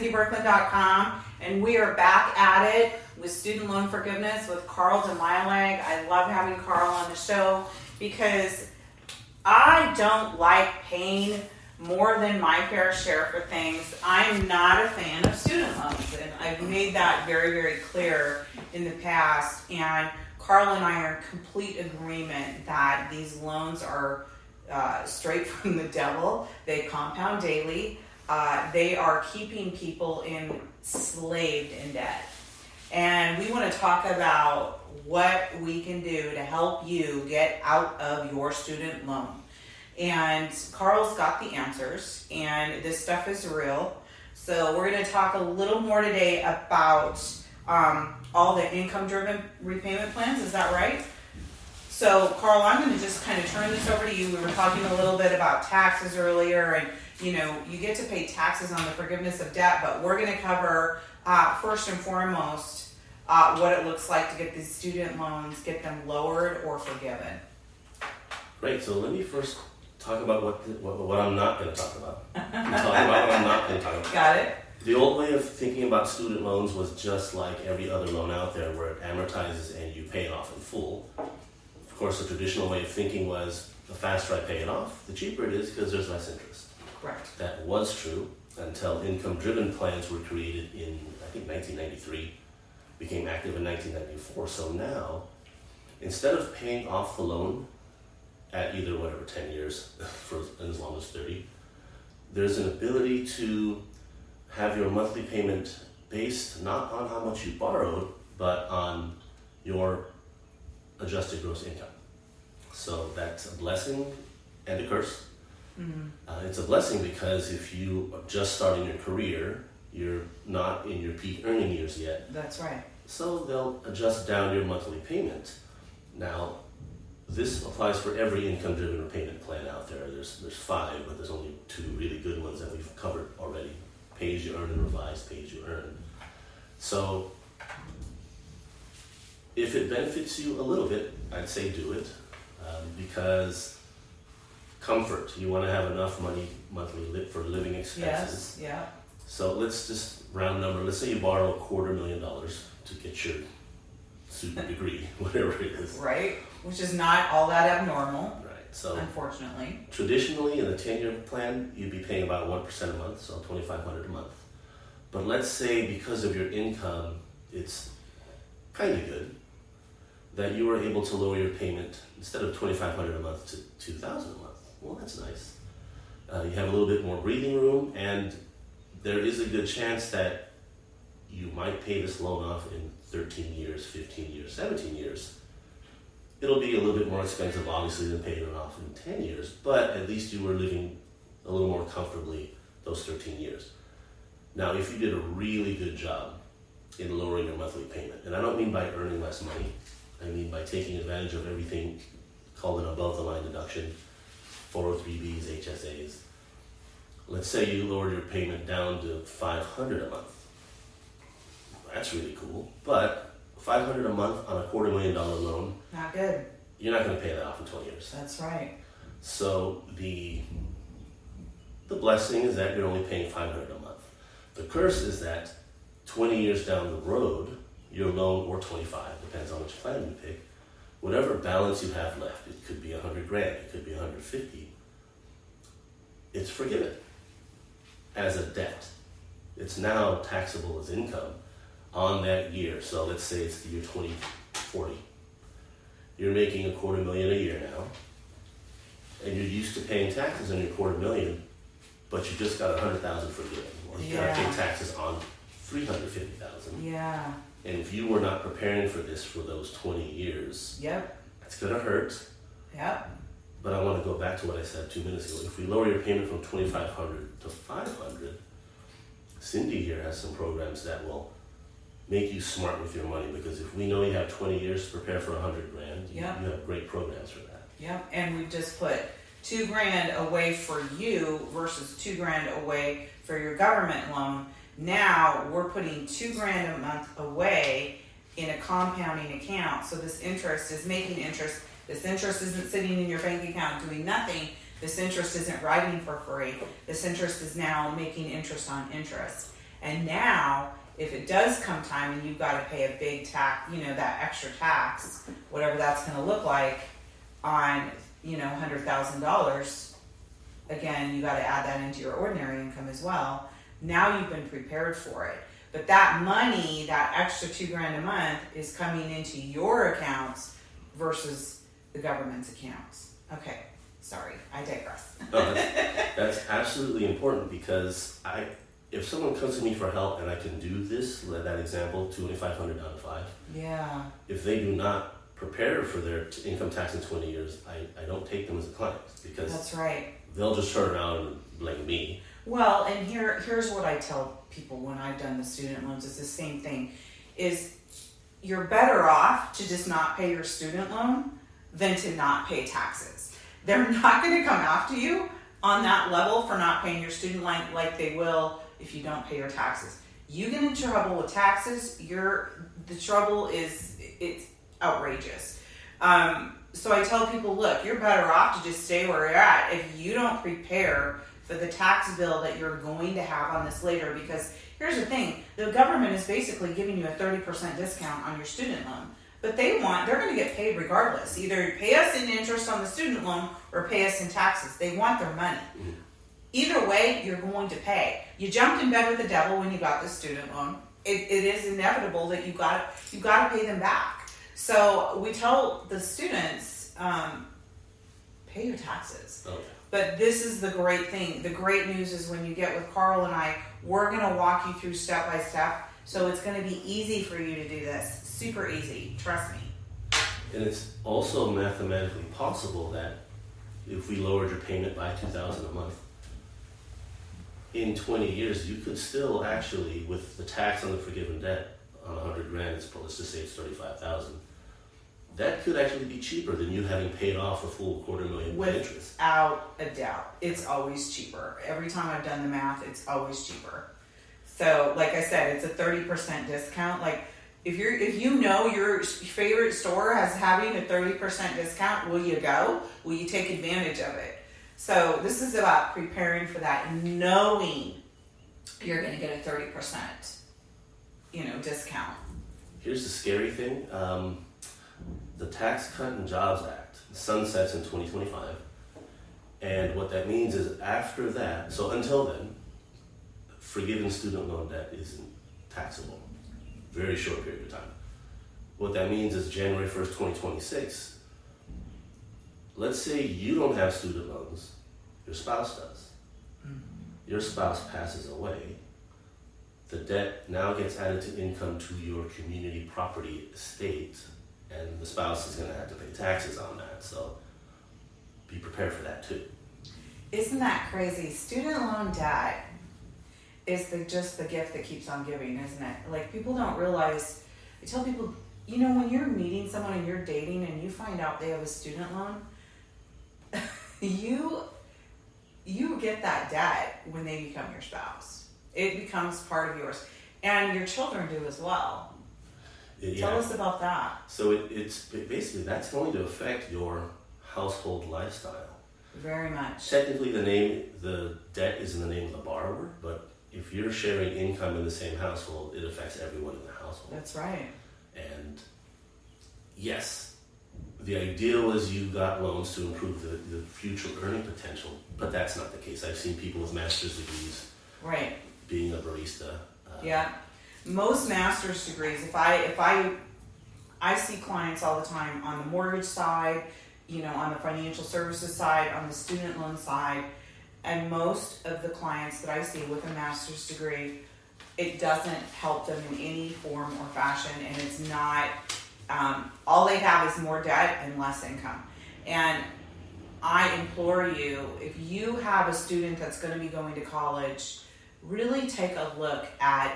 CindyBrooklyn.com, and we are back at it with student loan forgiveness with Carl Dimailig. I love having Carl on the show because I don't like paying more than my fair share for things. I'm not a fan of student loans, and I've made that very, very clear in the past. And Carl and I are in complete agreement that these loans are straight from the devil. They compound daily. They are keeping people enslaved in debt. And we want to talk about what we can do to help you get out of your student loan. And Carl's got the answers, and this stuff is real. So we're going to talk a little more today about all the income-driven repayment plans. Is that right? So, Carl, I'm going to just kind of turn this over to you. We were talking a little bit about taxes earlier, and you get to pay taxes on the forgiveness of debt, but we're going to cover first and foremost what it looks like to get these student loans, get them lowered or forgiven. Great. So let me first talk about what I'm not going to talk about. I'm talking about what I'm not going to talk about. Got it. The old way of thinking about student loans was just like every other loan out there, where it amortizes and you pay it off in full. Of course, the traditional way of thinking was the faster I pay it off, the cheaper it is because there's less interest. Correct. That was true until income-driven plans were created in, I think, 1993, became active in 1994. So now, instead of paying off the loan at either 10 years for as long as 30, there's an ability to have your monthly payment based not on how much you borrowed, but on your adjusted gross income. So that's a blessing and a curse. Mm-hmm. It's a blessing because if you are just starting your career, you're not in your peak earning years yet. That's right. So they'll adjust down your monthly payment. Now, this applies for every income-driven repayment plan out there. There's 5, but there's only 2 really good ones that we've covered already. Pay as you earn and revised pay as you earn. So if it benefits you a little bit, I'd say do it, because comfort, you want to have enough money monthly for living expenses. Yes, yeah. So let's just round number. Let's say you borrow $250,000 to get your super degree, whatever it is. Right, which is not all that abnormal. Right. So unfortunately, traditionally in a 10-year plan, you'd be paying about 1% a month, so $2,500 a month. But let's say because of your income, it's kind of good that you were able to lower your payment instead of $2,500 a month to $2,000 a month. Well, that's nice. You have a little bit more breathing room, and there is a good chance that you might pay this loan off in 13 years, 15 years, 17 years. It'll be a little bit more expensive, obviously, than paying it off in 10 years, but at least you were living a little more comfortably those 13 years. Now, if you did a really good job in lowering your monthly payment, and I don't mean by earning less money, I mean by taking advantage of everything called an above-the-line deduction, 403Bs, HSAs. Let's say you lowered your payment down to $500 a month. That's really cool, but $500 a month on a $250,000 loan, not good. You're not going to pay that off in 20 years. That's right. So the blessing is that you're only paying $500 a month. The curse is that 20 years down the road, your loan, or 25, depends on which plan you pick, whatever balance you have left, it could be $100,000, it could be $150,000, it's forgiven as a debt. It's now taxable as income on that year. So let's say it's the year 2040. You're making $250,000 a year now, and you're used to paying taxes on your $250,000, but you just got $100,000 forgiven, or you got to pay taxes on $350,000. Yeah. And if you were not preparing for this for those 20 years, that's going to hurt. Yep. But I want to go back to what I said 2 minutes ago. If we lower your payment from $2,500 to $500, Cindy here has some programs that will make you smart with your money, because if we know you have 20 years to prepare for $100,000, you have great programs for that. Yep. And we've just put $2,000 away for you versus $2,000 away for your government loan. Now we're putting $2,000 a month away in a compounding account. So this interest is making interest. This interest isn't sitting in your bank account doing nothing. This interest isn't writing for free. This interest is now making interest on interest. And now, if it does come time and you've got to pay a big tax, that extra tax, whatever that's going to look like on, $100,000, again, you got to add that into your ordinary income as well. Now you've been prepared for it. But that money, that extra $2,000 a month, is coming into your accounts versus the government's accounts. Okay, sorry, I digress. No, that's absolutely important, because if someone comes to me for help and I can do this, that example, $2,500 down to $5,000. Yeah. If they do not prepare for their income tax in 20 years, I don't take them as a client, because That's right. they'll just turn around and blame me. Well, and here's what I tell people when I've done the student loans. It's the same thing. Is you're better off to just not pay your student loan than to not pay taxes. They're not going to come after you on that level for not paying your student loan like they will if you don't pay your taxes. You get into trouble with taxes, the trouble it's outrageous. So I tell people, look, you're better off to just stay where you're at if you don't prepare for the tax bill that you're going to have on this later. Because here's the thing, the government is basically giving you a 30% discount on your student loan. But they're going to get paid regardless. Either pay us in interest on the student loan or pay us in taxes. They want their money. Either way, you're going to pay. You jumped in bed with the devil when you got the student loan. It is inevitable that you got to pay them back. So we tell the students, pay your taxes. Okay. But this is the great thing. The great news is when you get with Carl and I, we're going to walk you through step by step. So it's going to be easy for you to do this. Super easy. Trust me. And it's also mathematically possible that if we lowered your payment by $2,000 a month, in 20 years, you could still actually, with the tax on the forgiven debt on $100,000, let's just say it's $35,000, that could actually be cheaper than you having paid off a full $250,000 in interest. Without a doubt. It's always cheaper. Every time I've done the math, it's always cheaper. So, like I said, it's a 30% discount. Like, if you know your favorite store has having a 30% discount, will you go? Will you take advantage of it? So this is about preparing for that and knowing you're going to get a 30%, discount. Here's the scary thing. The Tax Cut and Jobs Act sunsets in 2025. And what that means is after that, so until then, forgiven student loan debt isn't taxable. Very short period of time. What that means is January 1st, 2026, let's say you don't have student loans, your spouse does. Your spouse passes away. The debt now gets added to income to your community property estate, and the spouse is going to have to pay taxes on that. So be prepared for that too. Isn't that crazy? Student loan debt is just the gift that keeps on giving, isn't it? Like, people don't realize. I tell people, when you're meeting someone and you're dating and you find out they have a student loan, you get that debt when they become your spouse. It becomes part of yours, and your children do as well. Yeah. Tell us about that. So it's basically, that's going to affect your household lifestyle. Very much. Technically, the debt is in the name of the borrower, but if you're sharing income in the same household, it affects everyone in the household. That's right. And yes, the ideal is you got loans to improve the future earning potential, but that's not the case. I've seen people with master's degrees Right. being a barista. Yeah. Most master's degrees, if I see clients all the time on the mortgage side, on the financial services side, on the student loan side, and most of the clients that I see with a master's degree, it doesn't help them in any form or fashion, and it's not, all they have is more debt and less income. And I implore you, if you have a student that's going to be going to college, really take a look at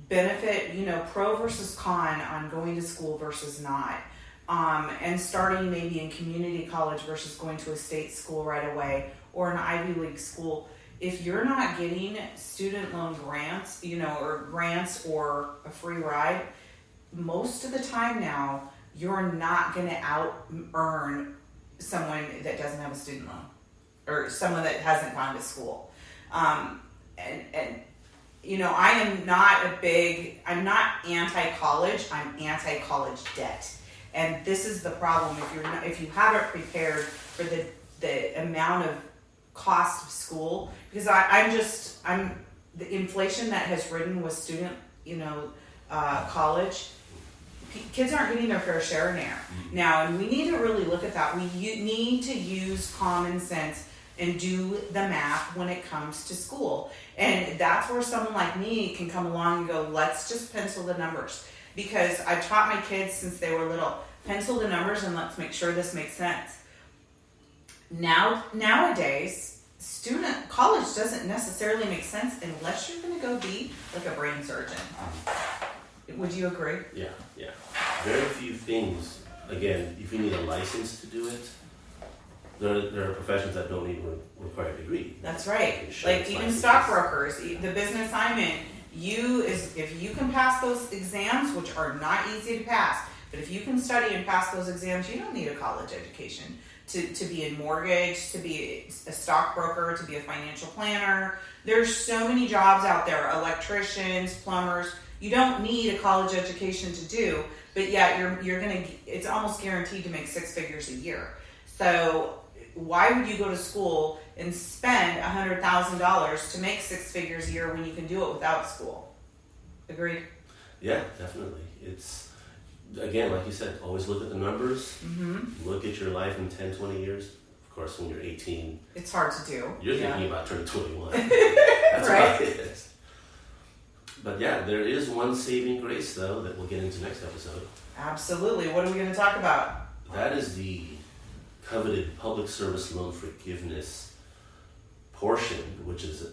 benefit, pro versus con on going to school versus not. And starting maybe in community college versus going to a state school right away or an Ivy League school. If you're not getting student loan grants, or grants or a free ride, most of the time now, you're not going to out-earn someone that doesn't have a student loan or someone that hasn't gone to school. And I am not I'm not anti-college, I'm anti-college debt. And this is the problem if you haven't prepared for the amount of cost of school, because I'm the inflation that has ridden with student, college, kids aren't getting their fair share now, and we need to really look at that. We need to use common sense and do the math when it comes to school. And that's where someone like me can come along and go, let's just pencil the numbers. Because I've taught my kids since they were little, pencil the numbers and let's make sure this makes sense. Nowadays, college doesn't necessarily make sense unless you're gonna go be like a brain surgeon. Would you agree? Yeah. Very few things, again, if you need a license to do it, there are professions that don't even require a degree. That's right. Insurance Like even licenses. stockbrokers, the business I'm in, if you can pass those exams, which are not easy to pass, but if you can study and pass those exams, you don't need a college education to be in mortgage, to be a stockbroker, to be a financial planner. There's so many jobs out there, electricians, plumbers. You don't need a college education to do, but yet it's almost guaranteed to make 6 figures a year. So why would you go to school and spend $100,000 to make 6 figures a year when you can do it without school? Agreed? Yeah, definitely. It's, again, like you said, always look at the numbers. Look at your life in 10, 20 years. Of course, when you're 18, it's hard to do. you're thinking about turning 21. That's Right. about it. But yeah, there is one saving grace, though, that we'll get into next episode. Absolutely. What are we going to talk about? That is the coveted public service loan forgiveness portion, which is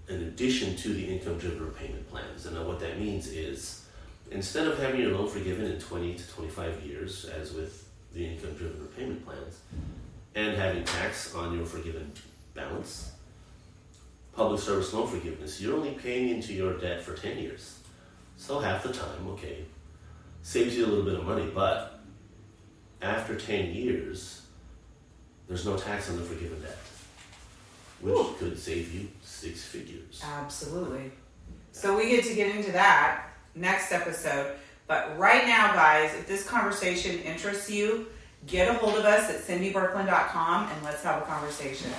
an addition to the income-driven repayment plans. And what that means is, instead of having your loan forgiven in 20 to 25 years, as with the income-driven repayment plans, and having tax on your forgiven balance, public service loan forgiveness, you're only paying into your debt for 10 years. So half the time, okay, saves you a little bit of money, but after 10 years, there's no tax on the forgiven debt, which could save you 6 figures. Absolutely. So we get into that next episode. But right now, guys, if this conversation interests you, get a hold of us at cindyberkland.com and let's have a conversation.